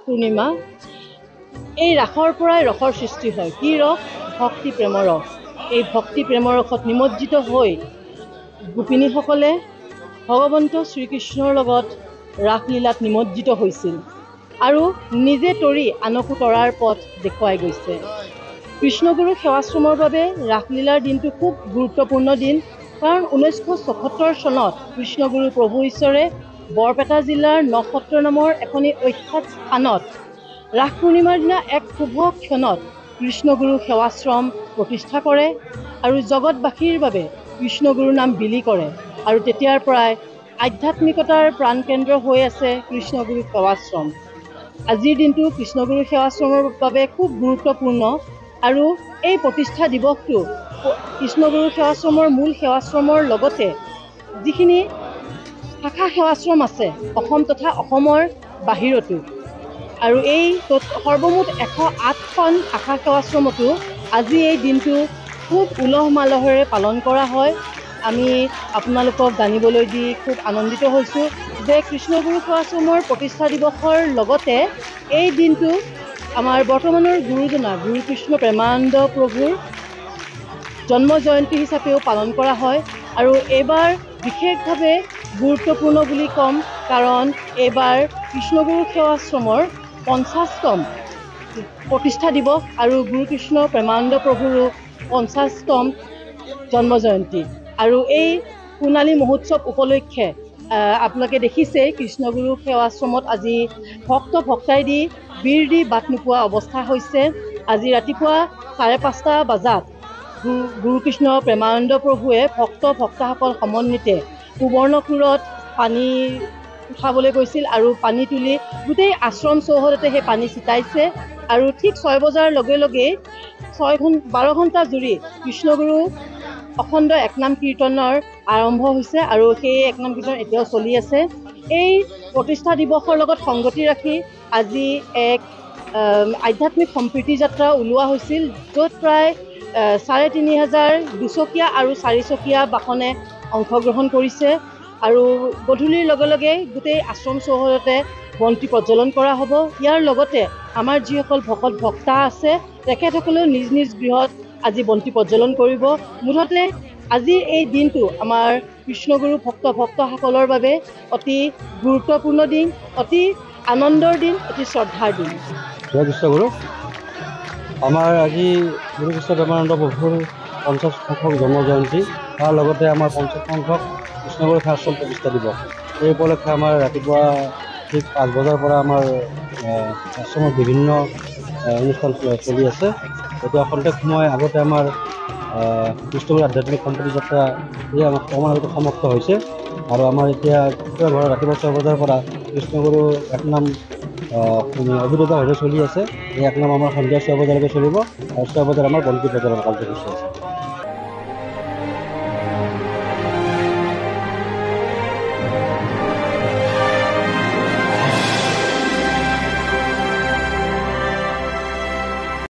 পূৰ্ণিমা। এই ৰাসৰ পৰাই ৰসৰ সৃষ্টি হয়। কি ৰস? ভক্তি প্ৰেমৰ ৰস। এই ভক্তি প্ৰেমৰ ৰসত নিমজ্জিত হৈ গোপিনীসকলে ভগৱন্ত শ্ৰীকৃষ্ণৰ লগত ৰাসলীলাত নিমজ্জিত হৈছিল আৰু নিজে তৰি আনকো তৰাৰ পথ দেখুৱাই গৈছে। কৃষ্ণগুৰু সেৱাশ্ৰমৰ বাবে ৰাসলীলাৰ দিনটো খুব গুৰুত্বপূৰ্ণ দিন, কাৰণ 1977 চনত কৃষ্ণগুৰু প্ৰভু ঈশ্বৰে বৰপেটা জিলাৰ নসত্ৰ নামৰ এখনি অখ্যাত স্থানত ৰাস পূৰ্ণিমাৰ দিনা এক শুভ ক্ষণত কৃষ্ণগুৰু সেৱাশ্ৰম প্ৰতিষ্ঠা কৰে আৰু জগতবাসীৰ বাবে কৃষ্ণগুৰু নাম বিলি কৰে। আৰু তেতিয়াৰ পৰাই আধ্যাত্মিকতাৰ প্ৰাণকেন্দ্ৰ হৈ আছে কৃষ্ণগুৰু সেৱাশ্ৰম। আজিৰ দিনটো কৃষ্ণগুৰু সেৱাশ্ৰমৰ বাবে খুব গুৰুত্বপূৰ্ণ আৰু এই প্ৰতিষ্ঠা দিৱসটো কৃষ্ণগুৰু সেৱাশ্ৰমৰ মূল সেৱাশ্ৰমৰ লগতে যিখিনি শাখা সেৱাশ্ৰম আছে অসম তথা অসমৰ বাহিৰতো, আৰু এই সৰ্বমুঠ 108খন শাখা সেৱাশ্ৰমতো আজি এই দিনটো খুব উলহ মালহেৰে পালন কৰা হয়। আমি আপোনালোকক জানিবলৈ দি খুব আনন্দিত হৈছোঁ যে কৃষ্ণগুৰু সেৱাশ্ৰমৰ প্ৰতিষ্ঠা দিৱসৰ লগতে এই দিনটো আমাৰ বৰ্তমানৰ গুৰুজনা গুৰুকৃষ্ণ প্ৰেমানন্দ প্ৰভুৰ জন্ম জয়ন্তী হিচাপেও পালন কৰা হয়। আৰু এইবাৰ বিশেষভাৱে গুৰুত্বপূৰ্ণ বুলি ক'ম, কাৰণ এইবাৰ কৃষ্ণগুৰু সেৱাশ্ৰমৰ 50তম প্ৰতিষ্ঠা দিৱস আৰু গুৰুকৃষ্ণ প্ৰেমানন্দ প্ৰভুৰো 50তম জন্ম জয়ন্তী। আৰু এই সোণালী মহোৎসৱ উপলক্ষে আপোনালোকে দেখিছেই কৃষ্ণগুৰু সেৱাশ্ৰমত আজি ভক্তাই দি বীৰ দি বাট নোপোৱা অৱস্থা হৈছে। আজি ৰাতিপুৱা 5:30 বজাত গুৰুকৃষ্ণ প্ৰেমানন্দ প্ৰভুৱে ভক্তসকল সমন্বিতে সুবৰ্ণকুৰত পানী উঠাবলৈ গৈছিল আৰু পানী তুলি গোটেই আশ্ৰম চৌহদতে সেই পানী ছিটাইছে। আৰু ঠিক 6 বজাৰ লগে লগেই 12 ঘণ্টা জুৰি কৃষ্ণগুৰু অখণ্ড একনাম কীৰ্তনৰ আৰম্ভ হৈছে আৰু সেই একনাম কীৰ্তন এতিয়াও চলি আছে। এই প্ৰতিষ্ঠা দিৱসৰ লগত সংগতি ৰাখি আজি এক আধ্যাত্মিক সম্প্ৰীতি যাত্ৰা উলিওৱা হৈছিল, য'ত প্ৰায় 3500 দুচকীয়া আৰু 4 চকীয়া বাহনে অংশগ্ৰহণ কৰিছে। আৰু গধূলিৰ লগে লগে গোটেই আশ্ৰম চৌহদতে বন্তি প্ৰজ্বলন কৰা হ'ব। ইয়াৰ লগতে আমাৰ যিসকল ভক্তা আছে তেখেতসকলেও নিজ নিজ গৃহত আজি বন্তি প্ৰজ্বলন কৰিব। মুঠতে আজিৰ এই দিনটো আমাৰ কৃষ্ণগুৰু ভক্তসকলৰ বাবে অতি গুৰুত্বপূৰ্ণ দিন, অতি আনন্দৰ দিন, অতি শ্ৰদ্ধাৰ দিন। জয় কৃষ্ণগুৰু। আমাৰ আজি গুৰুকৃষ্ণ প্ৰেমানন্দ প্ৰভুৰ 50 সংখ্যক জন্ম জয়ন্তী, তাৰ লগতে আমাৰ 50 সংখ্যক কৃষ্ণগুৰু সেৱাশ্ৰম প্ৰতিষ্ঠা দিৱস। এই উপলক্ষে আমাৰ ৰাতিপুৱা ঠিক 5 বজাৰ পৰা আমাৰ আশ্ৰমত বিভিন্ন অনুষ্ঠান চলি আছে। এতিয়া খন্তেক সময় আগতে আমাৰ কৃষ্ণগুৰু আধ্যাত্মিক সম্প্ৰীতি যাত্ৰা অকণমান আগতে সমাপ্ত হৈছে আৰু আমাৰ এতিয়া ঘৰত ৰাতিপুৱা 6 বজাৰ পৰা কৃষ্ণগুৰু একনাম অবিৰতভাৱে চলি আছে। এই একনাম আমাৰ সন্ধিয়া 6 বজালৈকে চলিব আৰু 6 বজাত আমাৰ বন্তি প্ৰজ্বলন কাৰ্যসূচী আছে।